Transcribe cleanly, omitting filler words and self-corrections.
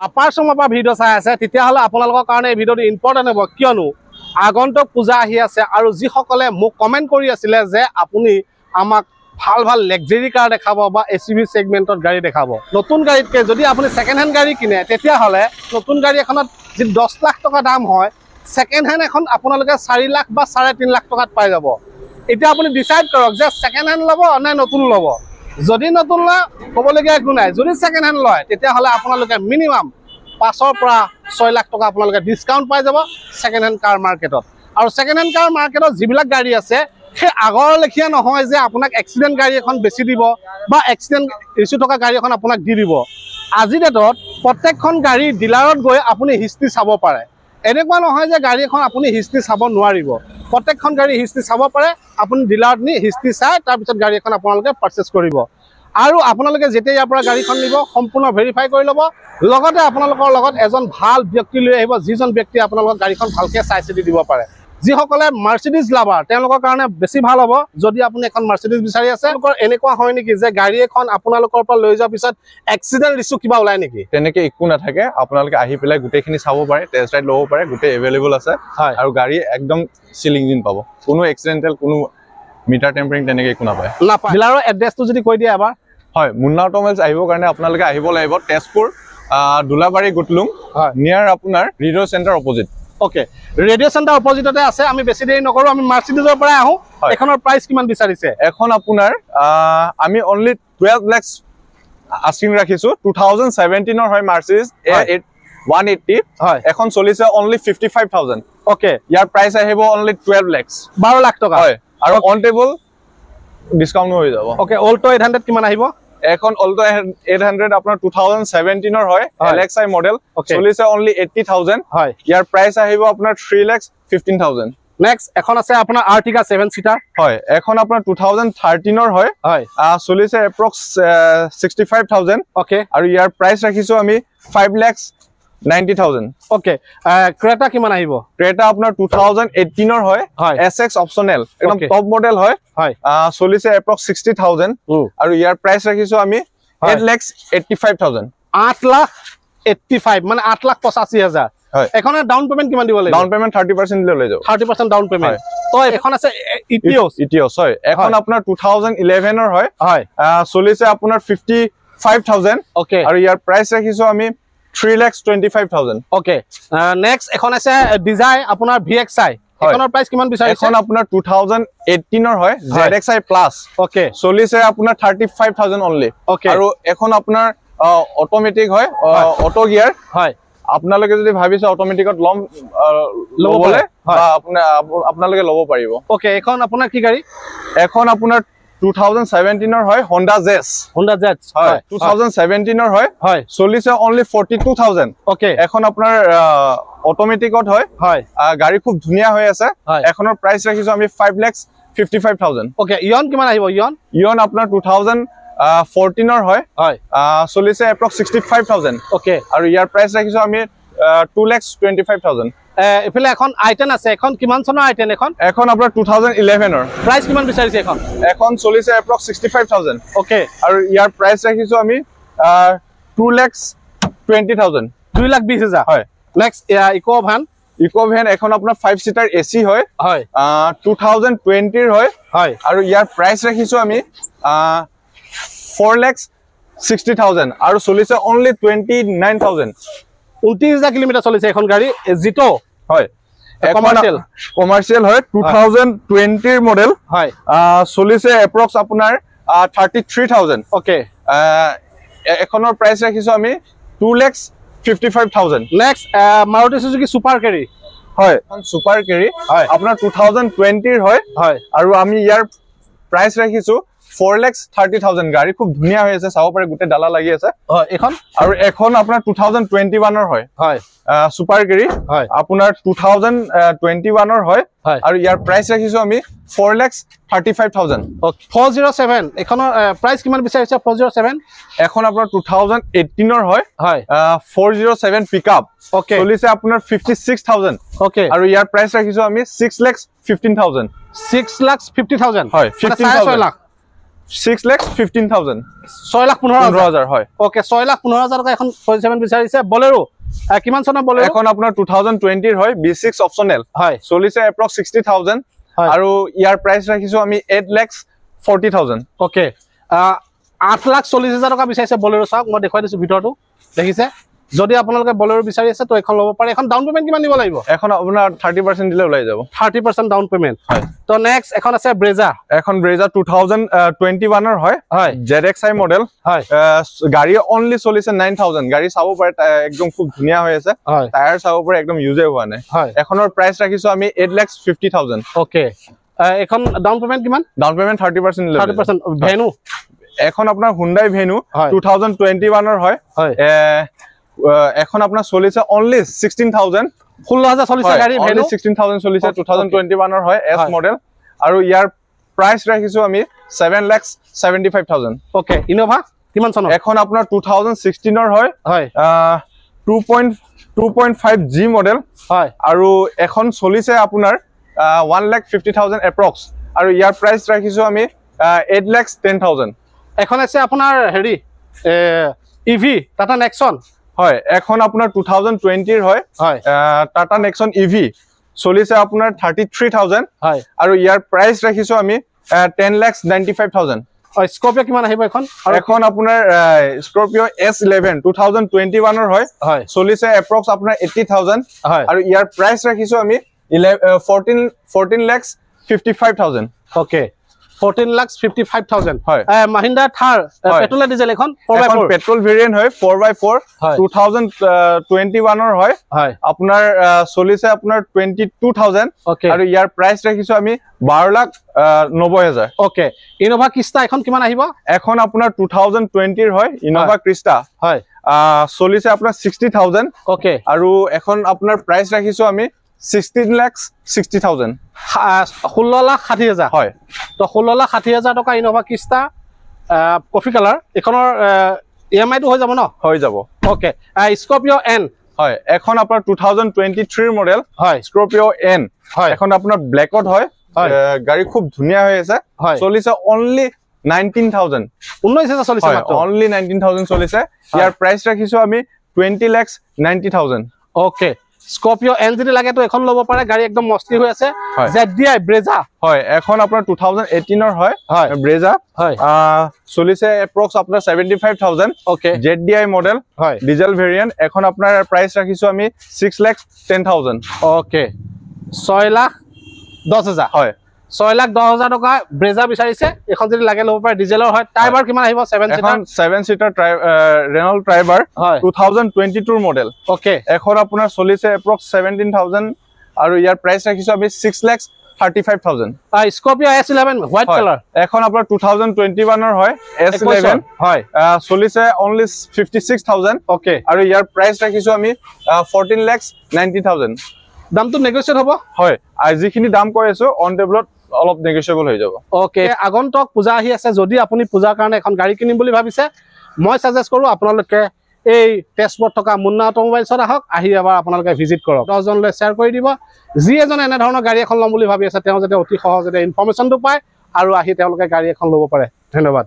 upper চমৰ পৰা video' চাই আছে তেতিয়াহ'লে আপোনালোকৰ কাৰণে এই ভিডিঅ'টো ইম্পৰ্টেণ্ট হ'ব কিয়নো আগন্তুক পূজা আহি আছে আৰু যিসকলে মোক কমেণ্ট কৰি আছিলে যে আপুনি আমাক ভাল ভাল লাক্সাৰি কাৰ দেখাব বা SUV সেগমেন্টত গাড়ী দেখাব নতুন গাড়ীতকৈ যদি আপুনি সেকেন্ড হ্যান্ড গাড়ী কিনে তেতিয়াহ'লে নতুন গাড়ী এখনত যি 10 লাখ টকা দাম হয় সেকেন্ড হ্যান্ড এখন আপোনালোকে 4 লাখ বা 3.5 লাখ টকাত পাই যাব এতিয়া আপুনি ডিসাইড কৰক যে সেকেন্ড হ্যান্ড ল'ব নে নতুন ল'ব যদি নতুন লয় ক'বলগীয়া একো নাই যদি সেকেন্ড হ্যান্ড লয় তেতিয়াহ'লে আপোনালোকে মিনিমাম 5 পৰা 6 লাখ টকা আপোনালোকে ডিসকাউন্ট পাই যাব সেকেন্ড হ্যান্ড কাৰ মাৰ্কেটত আৰু সেকেন্ড হ্যান্ড কাৰ মাৰ্কেটত যিবিলাক গাড়ী আছে সেই আগৰ লেখিয়া নহয় যে আপোনাক এক্সিডেন্ট গাড়ী এখন বেছি দিব বা এক্সিডেন্ট ইস্যু থকা গাড়ী এখন আপোনাক দি দিব আজি ডেটত প্ৰত্যেকখন গাড়ী ডিলাৰত গৈ আপুনি হিষ্ট্ৰী চাব পাৰে এনেকুৱা নহয় যে গাড়ী এখন আপুনি হিষ্ট্ৰী চাব নোৱাৰিব প্ৰত্যেকখন গাড়ী হিষ্ট্ৰী চাব পাৰে আপুনি ডিলাৰত নি হিষ্ট্ৰী চাই তাৰ পিছত গাড়ী এখন আপোনালোকে পাৰচেজ কৰিব আৰু আপোনালোকে যেতিয়া ইয়াৰ পৰা গাড়ীখন নিব সম্পূৰ্ণ ভেৰিফাই কৰি ল'ব লগতে আপোনালোকৰ লগত এজন ভাল ব্যক্তি লৈ আহিব যিজন ব্যক্তি আপোনালোকক গাড়ীখন ভালকৈ চাই চিতি দিব পাৰে যিসকলে মাৰ্সিডিজ লাভাৰ তেওঁলোকৰ কাৰণে বেছি ভাল হ'ব যদি আপুনি এখন মাৰ্সিডিজ বিচাৰি আছে এনেকুৱা হয় নেকি যে গাড়ী এখন আপোনালোকৰ পৰা লৈ যোৱাৰ পিছত এক্সিডেন্ট ইস্যু কিবা ওলাই নেকি তেনেকে একো নাথাকে আপোনালোকে আহি পেলাই গোটেইখিনি চাব পাৰে টেষ্ট ৰাইড ল'ব পাৰে গোটেই এভেইলেবল আছে আৰু গাড়ী একদম সিল ইঞ্জিন পাব কোনো এক্সিডেন্টাল কোনো মিটাৰ টেম্পাৰিং তেনেকে একো নাপায় ডিলাৰৰ এড্ৰেছটো যদি কৈ দিয়া এবাৰ হয় মুন্না অটোমোবাইলছ আহিবৰ কাৰণে আপোনালোকে আহিব লাগিব তেজপুৰ দুলাবাৰী গুটলুং নিয়াৰ আপোনাৰ radio' centre opposite okay radio' centre অপোজিটতে আছে আমি বেছি দেৰি নকৰো আমি মাৰ্সিডিজৰ পৰা আহো এখনৰ প্ৰাইস কিমান বিচাৰিছে এখন আপোনাৰ আমি অনলি 12 লাখ আস্কিং ৰাখিছো 2017 ৰ হয় মাৰ্সিডিজ A180 হয় এখন চলিছে অনলি 55000 ওকে ইয়াৰ প্ৰাইস আহিব অনলি 12 লাখ 12 লাখ টকা হয় আৰু অন টেবল ডিসকাউন্ট হৈ যাব ওকে অল্টো 800 কিমান আহিব এখন অল্টো 800 আপোনাৰ 2017 ৰ হয় LXi মডেল চলিছে অনলি 80000 হয় ইয়াৰ প্ৰাইস আহিব আপোনাৰ 3,15,000 নেক্সট এখন আছে আপোনাৰ আৰ্টিকা 7 সিটাৰ হয় এখন আপোনাৰ 2013 ৰ হয় চলিছে এপ্ৰক্স 65000 ওকে আৰু ইয়াৰ প্ৰাইস ৰাখিছো আমি 5,90,000 ওকে ক্ৰেটা কিমান আহিব ক্ৰেটা আপোনাৰ 2018 ৰ হয় SX অপচনেল একদম টপ মডেল হয় চলিছে এপ্ৰক্স 60,000 আৰু ইয়াৰ প্ৰাইস ৰাখিছো আমি 8,85,000 8,85 মানে 8,85,000 হয় এখনে ডাউন পেমেন্ট কিমান দিব লাগিব ডাউন পেমেন্ট 30% লৈ যাব 30% ডাউন পেমেন্ট তো এখন আছে ইটিওস হয় এখন আপোনাৰ 2011 ৰ হয় চলিছে আপোনাৰ 55,000 ওকে আৰু ইয়াৰ প্ৰাইস ৰাখিছো আমি 3,25,000 ওকে নেক্সট এখন আছে ডিজাই আপোনাৰ VXi এখনৰ প্ৰাইস কিমান বিচাৰিছে এখন আপোনাৰ 2018 ৰ হয় ZXi প্লাস ওকে চলিছে আপোনাৰ 35,000 অনলি ওকে আৰু এখন আপোনাৰ অটোমেটিক হয় অটো গিয়াৰ হয় আপোনালোকে যদি ভাবিছে অটোমেটিকত লবলে আপোনালোকে লব পাৰিব ওকে এখন আপোনাৰ কি গাড়ী এখন আপোনাৰ 2017 ৰ হয় Honda Jazz হয় 2017 ৰ হয় চলিছে অনলি 42,000 ওকে এখন আপোনাৰ অটোমেটিকত হয় গাড়ী খুব ধুনিয়া হৈ আছে এখনৰ প্ৰাইস ৰাখিছো আমি 5,55,000 ওকে ইয়ন কিমান আহিব ইয়ন আপোনাৰ 2014 ৰ হয় চলিছে এপ্ৰক্স 65,000 ওকে আৰু ইয়াৰ প্ৰাইস ৰাখিছো আমি 2,25,000 এফালে এখন আইটেন আছে এখন কিমান চনৰ আইটেন এখন আপোনাৰ 2011 ৰ প্ৰাইস কিমান বিচাৰিছে এখন চলিছে এপ্ৰক্স 65,000 ওকে আৰু ইয়াৰ প্ৰাইস ৰাখিছো আমি 2,20,000 2,20,000 হয় নেক্সট ইকো ভ্যান এখন আপোনাৰ 5 সিটাৰ AC হয় 2020 ৰ হয় আৰু ইয়াৰ প্ৰাইস ৰাখিছো আমি 4,60,000 আৰু চলিছে অনলি 29,000 29,000 কিলোমিটাৰ চলিছে এখন গাড়ী জিটো হয় কমাৰ্শিয়াল হয় 2020 ৰ মডেল হয় চলিছে এপ্ৰক্স আপোনাৰ 33,000 ওকে এখনৰ প্ৰাইস ৰাখিছো আমি 2,55,000 next Maruti Suzuki super carry হয় সুপাৰ কেৰি আপোনাৰ 2020 ৰ হয় আৰু আমি ইয়াৰ প্ৰাইস ৰাখিছো 4,30,000 গাড়ী খুব ধুনিয়া হৈ আছে চাব পাৰে গুটে ডালা লাগি আছে এখন আৰু এখন আপোনাৰ 2021 ৰ হয় সুপাৰ কেৰি আপোনাৰ 2021 ৰ হয় আৰু ইয়াৰ প্ৰাইস ৰাখিছো আমি 4,35,000 407 এখনৰ প্ৰাইস কিমান বিচাৰিছে 407 এখন আপোনাৰ 2018 ৰ হয় 407 পিকআপ ওকে চলিছে আপোনাৰ 56,000 ওকে আৰু ইয়াৰ প্ৰাইস ৰাখিছো আমি 6,15,000 6,50,000 হয় 15,000 লাখ 6,15,000 6,15,000 হয় ওকে 6,15,000 টকা এখন 47 বিচাৰিছে বলেৰো কিমান চনৰ বলেৰো এখন আপোনাৰ 2020 ৰ হয় B6 অপচনেল হয় চলিছে এপ্ৰক্স 60,000 আৰু ইয়াৰ প্ৰাইস ৰাখিছো আমি 8,40,000 ওকে 8,40,000 টকা বিচাৰিছে বলেৰো চাওক মই দেখুৱাই দিছো ভিতৰটো দেখিছে যদি আপোনালোকে বলেৰো বিচাৰি আছে তো এখন ল'ব পাৰে এখন ডাউন পেমেন্ট কিমান দিব লাগিব এখন আপোনাৰ 30% দিলে ওলাই যাব 30% ডাউন পেমেন্ট হয় তো নেক্সট এখন আছে ব্ৰেজা এখন ব্ৰেজা 2021 ৰ হয় ZXi মডেল হয় গাড়ী অনলি চলিছে 9,000 গাড়ী চাব পাৰে একদম খুব ধুনিয়া হৈ আছে টায়াৰ চাব পাৰে একদম ইউজে হোৱা নাই এখনৰ প্ৰাইস ৰাখিছো আমি 8,50,000 ওকে এখন ডাউন পেমেন্ট কিমান ডাউন পেমেন্ট 30% দিলে 30% ভেনু এখন আপোনাৰ Hyundai Venue 2021 ৰ হয় এখন আপোনাৰ চলিছে অনলি 16,000 16,000 চলিছে গাড়ী ভেনু 16,000 চলিছে 2021 ৰ হয় S মডেল আৰু ইয়াৰ প্ৰাইস ৰাখিছো আমি 7,75,000 ওকে ইনোভা কিমান চনৰ এখন আপোনাৰ 2016 ৰ হয় 2.5 G মডেল হয় আৰু এখন চলিছে আপোনাৰ 1,50,000 এপ্ৰক্স আৰু ইয়াৰ প্ৰাইস ৰাখিছো আমি 8,10,000 এখন আছে আপোনাৰ হেৰি EV টাটা নেক্সন হয় এখন আপোনাৰ 2020 ৰ হয় টাটা নেক্সন EV চলিছে আপোনাৰ 33,000 হয় আৰু ইয়াৰ প্ৰাইস ৰাখিছো আমি 10,95,000 স্কৰপিও কিমান আহিব এখন এখন আপোনাৰ স্কৰপিও S11 2021 ৰ হয় চলিছে এপ্ৰক্স আপোনাৰ 80,000 আৰু ইয়াৰ প্ৰাইস ৰাখিছো আমি 14,55,000 ওকে 14,55,000 হয় Mahindra Thar পেট্ৰল ডিজেল এখন 4x4 পেট্ৰল ভেৰিয়েন্ট হয় 4x4 2021 ৰ হয় আপোনাৰ চলিছে আপোনাৰ 22,000 আৰু ইয়াৰ প্ৰাইস ৰাখিছো আমি 12,90,000 ওকে ইনোভা ক্ৰিষ্টা এখন কিমান আহিব এখন আপোনাৰ 2020 ৰ হয় ইনোভা ক্ৰিষ্টা হয় চলিছে আপোনাৰ 60,000 ওকে আৰু এখন আপোনাৰ প্ৰাইস ৰাখিছো আমি 16,60,000 16,60,000 হয় তো 16,60,000 টকা ইনোভা ক্ৰিষ্টা কফি কালাৰ এখনৰ EMI টো হৈ যাব ন হৈ যাব ওকে স্কৰপিও N হয় এখন আপোনাৰ 2023 মডেল হয় স্কৰপিও N হয় এখন আপোনাৰ ব্ল্যাকত হয় গাড়ী খুব ধুনিয়া হৈ আছে চলিছে অনলি 19,000 19,000 চলিছে মাত্ৰ অনলি 19,000 চলিছে ইয়াৰ প্ৰাইস ৰাখিছো আমি 20,90,000 ওকে স্কৰপিও N যদি লাগে তো এখন ল'ব পাৰে গাড়ী একদম মস্তি হৈ আছে ZDI ব্ৰেজা হয় এখন আপোনাৰ 2018 ৰ হয় ব্ৰেজা হয় চলিছে এপ্ৰক্স আপোনাৰ 75,000 ওকে ZDI মডেল হয় ডিজেল ভেৰিয়েন্ট এখন আপোনাৰ প্ৰাইস ৰাখিছো আমি 6,10,000 ওকে 6,10,000 হয় 6,10,000 টকা ব্ৰেজা বিচাৰিছে এখন যদি লাগে ল'ব পাৰে ডিজেলৰ হয় টাইবাৰ কিমান আহিব 7 সিটাৰ ৰেনল্ট ট্ৰাইবাৰ 2022 মডেল ওকে এখন আপোনাৰ চলিছে এপ্ৰক্স 17,000 আৰু ইয়াৰ প্ৰাইস ৰাখিছো আমি 6,35,000 স্কৰপিও S11 হোৱাইট কালাৰ এখন আপোনাৰ 2021 ৰ হয় S11 হয় চলিছে অনলি 56,000 ওকে আৰু ইয়াৰ প্ৰাইস ৰাখিছো আমি 14,90,000 দামটো নেগোচিয়েট হ'ব হয় আজিখিনি দাম কৈ আছো অন টেবলত অলপ নেগোচিয়েবল হৈ যাব ওকে আগন্তুক পূজা আহি আছে যদি আপুনি পূজাৰ কাৰণে এখন গাড়ী কিনিম বুলি ভাবিছে মই সাজেষ্ট কৰো আপোনালোকে এই তেজপুৰত থকা মুন্না অটোমোবাইলছত আহক আহি এবাৰ আপোনালোকে ভিজিট কৰক 10 জনলৈ শেয়াৰ কৰি দিব যি এজন এনে ধৰণৰ গাড়ী এখন ল'ম বুলি ভাবি আছে তেওঁ যাতে অতি সহজতে ইনফৰমেশনটো পায় আৰু আহি তেওঁলোকে গাড়ী এখন ল'ব পাৰে ধন্যবাদ